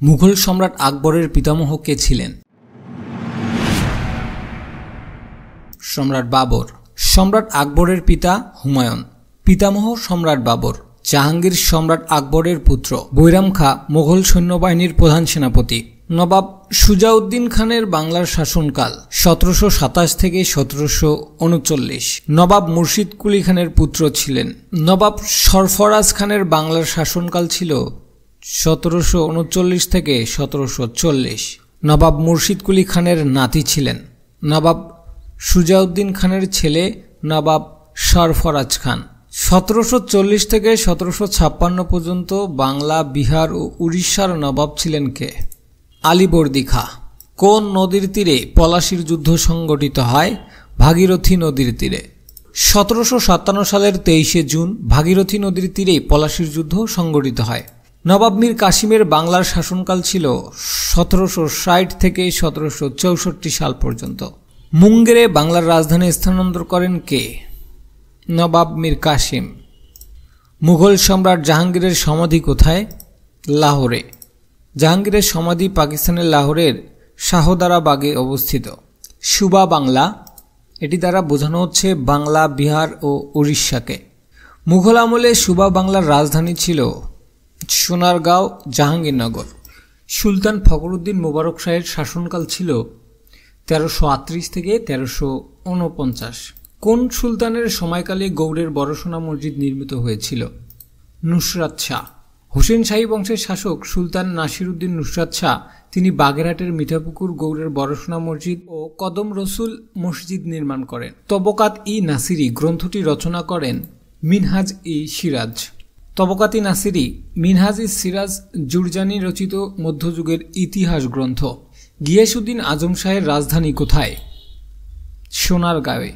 মুঘল সম্রাট আকবরের পিতামহ কে ছিলেন? সম্রাট বাবর। সম্রাট আকবরের পিতা হুমায়ুন। পিতামহ সম্রাট বাবর। জাহাঙ্গীর সম্রাট আকবরের পুত্র। বৈরাম খাঁ মোগল সৈন্যবাহিনীর প্রধান সেনাপতি। নবাব সুজাউদ্দিন খানের বাংলার শাসনকাল 1727 থেকে 1739। নবাব মুর্শিদ কুলি খানের পুত্র ছিলেন। নবাব সরফরাজ খানের বাংলার শাসনকাল ছিল 1739 থেকে 1740। নবাব মুর্শিদ কুলি খানের নাতি ছিলেন। নবাব সুজাউদ্দিন খানের ছেলে নবাব সরফরাজ খান। 1740 থেকে 1756 পর্যন্ত বাংলা, বিহার ও উড়িষ্যার নবাব ছিলেন কে? আলীবর্দী খাঁ। কোন নদীর তীরে পলাশীর যুদ্ধ সংগঠিত হয়? ভাগীরথী নদীর তীরে। 1757 সালের 23 জুন ভাগীরথী নদীর তীরে পলাশীর যুদ্ধ সংগঠিত হয়। নবাব মীর কাসিমের বাংলার শাসনকাল ছিল 1760 থেকে 1764 সাল পর্যন্ত। মুঙ্গেরে বাংলার রাজধানী স্থানান্তর করেন কে? নবাব মীর কাসিম। মুঘল সম্রাট জাহাঙ্গীরের সমাধি কোথায়? লাহোরে। জাহাঙ্গীরের সমাধি পাকিস্তানের লাহোরের শাহদারা বাগে অবস্থিত। সুবা বাংলা, এটি দ্বারা বোঝানো হচ্ছে বাংলা, বিহার ও উড়িষ্যাকে। মুঘল আমলে সুবা বাংলার রাজধানী ছিল সোনারগাঁও, জাহাঙ্গীরনগর। সুলতান ফখরুদ্দিন মোবারক শাহের শাসনকাল ছিল 1338 থেকে 1349। কোন সুলতানের সময়কালে গৌড়ের বড়সোনা মসজিদ নির্মিত হয়েছিল? নুসরাত শাহ। হোসেন শাহী বংশের শাসক সুলতান নাসিরউদ্দিন নুসরাত শাহ তিনি বাগেরহাটের মিঠাপুকুর গৌড়ের বড়সোনা মসজিদ ও কদম রসুল মসজিদ নির্মাণ করেন। তবকাত ই নাসিরি গ্রন্থটি রচনা করেন মিনহাজ ই সিরাজ। তবকাত ই নাসিরি মিনহাজ ই সিরাজ জুরজানি রচিত মধ্যযুগের ইতিহাস গ্রন্থ। গিয়াসউদ্দিন আজম শাহের রাজধানী কোথায়? সোনারগাঁয়ে।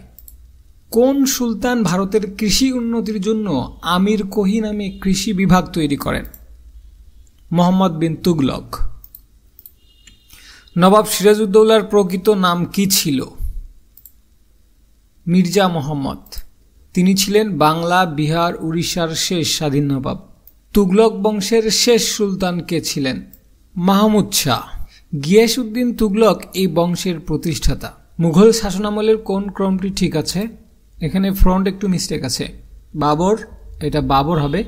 কোন সুলতান ভারতের কৃষি উন্নতির জন্য আমির কোহি নামে কৃষি বিভাগ তৈরি করেন? মোহাম্মদ বিন তুগলক। নবাব সিরাজউদ্দৌলার প্রকৃত নাম কি ছিল? মির্জা মোহাম্মদ। তিনি ছিলেন বাংলা, বিহার, উড়িষ্যার শেষ স্বাধীন নবাব। তুগলক বংশের শেষ সুলতান কে ছিলেন? মাহমুদ শাহ। গিয়াসউদ্দিন তুগলক এই বংশের প্রতিষ্ঠাতা। মুঘল শাসনামলের কোন ক্রমটি ঠিক আছে? এখানে ফ্রন্ট একটু মিস্টেক আছে। বাবর, এটা বাবর হবে।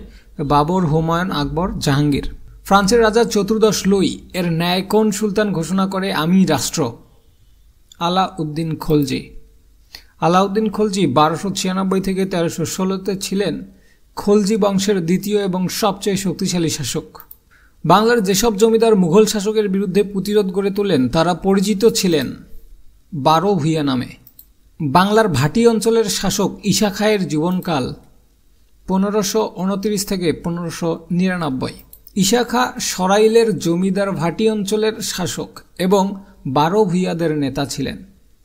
বাবর, হুমায়ুন, আকবর, জাহাঙ্গীর। ফ্রান্সের রাজা চতুর্দশ লুই এর ন্যায় কোন সুলতান ঘোষণা করে আমি রাষ্ট্র? আলাউদ্দিন খলজি। আলাউদ্দিন খলজি 1296 থেকে 1316 ছিলেন খলজি বংশের দ্বিতীয় এবং সবচেয়ে শক্তিশালী শাসক। বাংলার যেসব জমিদার মুঘল শাসকের বিরুদ্ধে প্রতিরোধ গড়ে তোলেন তারা পরিচিত ছিলেন 12 ভূঁইয়া নামে। বাংলার ভাটি অঞ্চলের শাসক ঈশা খাঁয়ের জীবনকাল 1529 থেকে 1599। ঈশা খাঁ সরাইলের জমিদার ভাটি অঞ্চলের শাসক এবং 12 ভূঁইয়াদের নেতা ছিলেন।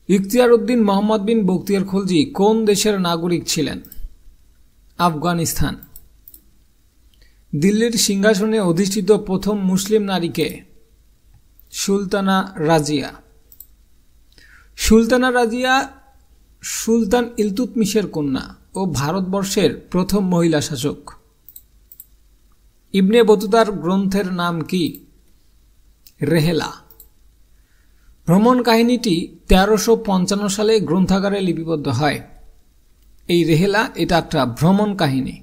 ইখতিয়ার উদ্দিন মোহাম্মদ বিন বখতিয়ার খলজি কোন দেশের নাগরিক ছিলেন? আফগানিস্তান। দিল্লির সিংহাসনে অধিষ্ঠিত প্রথম মুসলিম নারীকে? সুলতানা রাজিয়া। সুলতানা রাজিয়া সুলতান ইলতুৎমিশের কন্যা ও ভারতবর্ষের প্রথম মহিলা শাসক। ইবনে বতুতার গ্রন্থের নাম কি? রেহেলা। ভ্রমণ কাহিনীটি 1355 সালে গ্রন্থাগারে লিপিবদ্ধ হয়। এই রেহেলা এটা একটা ভ্রমণ কাহিনী,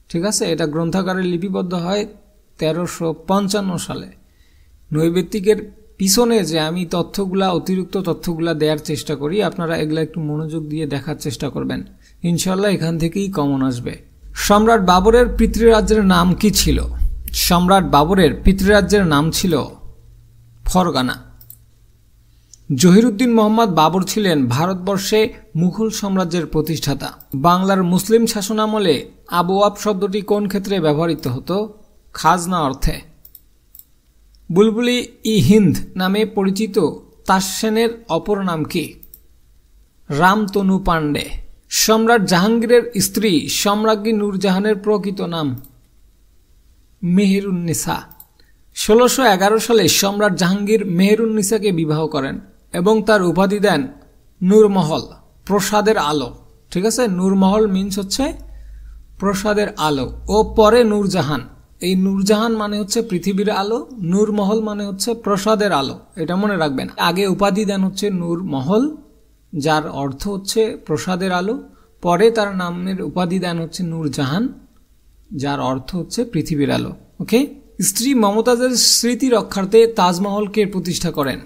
ঠিক আছে? এটা গ্রন্থাগারে লিপিবদ্ধ হয় 1355 সালে। নৈবেত্তিকের পিছনে যে আমি অতিরিক্ত তথ্যগুলা দেওয়ার চেষ্টা করি, আপনারা এগুলা একটু মনোযোগ দিয়ে দেখার চেষ্টা করবেন, ইনশাল্লাহ এখান থেকেই কমন আসবে। সম্রাট বাবরের পিতৃরাজ্যের নাম কি ছিল? সম্রাট বাবরের পিতৃরাজ্যের নাম ছিল ফরগানা। জহিরুদ্দিন মোহাম্মদ বাবর ছিলেন ভারতবর্ষে মুঘল সাম্রাজ্যের প্রতিষ্ঠাতা। বাংলার মুসলিম শাসনামলে আবওয়াব শব্দটি কোন ক্ষেত্রে ব্যবহৃত হতো? খাজনা অর্থে। বুলবুলি ই হিন্দ নামে পরিচিত তাসসেনের অপর নাম কি? রামতনু পাণ্ডে। সম্রাট জাহাঙ্গীরের স্ত্রী সম্রাজ্ঞী নূরজাহানের প্রকৃত নাম? মেহেরুন্নিসা। 1611 সালে সম্রাট জাহাঙ্গীর মেহেরুন্নিসাকে বিবাহ করেন এবং তার উপাধি দেন নূরমহল, প্রসাদের আলো। ঠিক আছে, নূরমহল মিন্স হচ্ছে প্রসাদের আলো, ও পরে নূরজাহান এই নূরজাহান মানে হচ্ছে পৃথিবীর আলো, নূর মহল মানে হচ্ছে প্রসাদের আলো, এটা মনে রাখবেন। আগে উপাধি দেন হচ্ছে নূর মহল, যার অর্থ হচ্ছে প্রসাদের আলো। পরে তার নামের উপাধি দেন হচ্ছে নূরজাহান, যার অর্থ হচ্ছে পৃথিবীর আলো। ওকে। স্ত্রী মমতাজের স্মৃতি রক্ষার্থে তাজমহল কে প্রতিষ্ঠা করেন?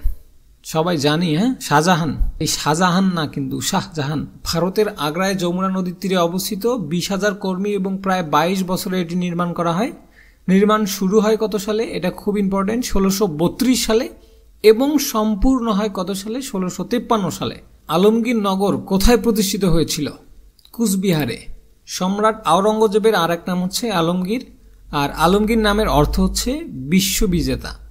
সবাই জানি, হ্যাঁ, শাহজাহান। এই শাহজাহান না, কিন্তু শাহজাহান। ভারতের আগ্রায় যমুনা নদীর তীরে অবস্থিত, 20,000 কর্মী এবং প্রায় 22 বছরে এটি নির্মাণ করা হয়। নির্মাণ শুরু হয় কত সালে? এটা খুব ইম্পর্টেন্ট, 1632 সালে, এবং সম্পূর্ণ হয় কত সালে? 1653 সালে। আলমগীর নগর কোথায় প্রতিষ্ঠিত হয়েছিল? কুচবিহারে। সম্রাট আওরঙ্গজেবের আর এক নাম হচ্ছে আলমগীর, আর আলমগীর নামের অর্থ হচ্ছে বিশ্ববিজেতা।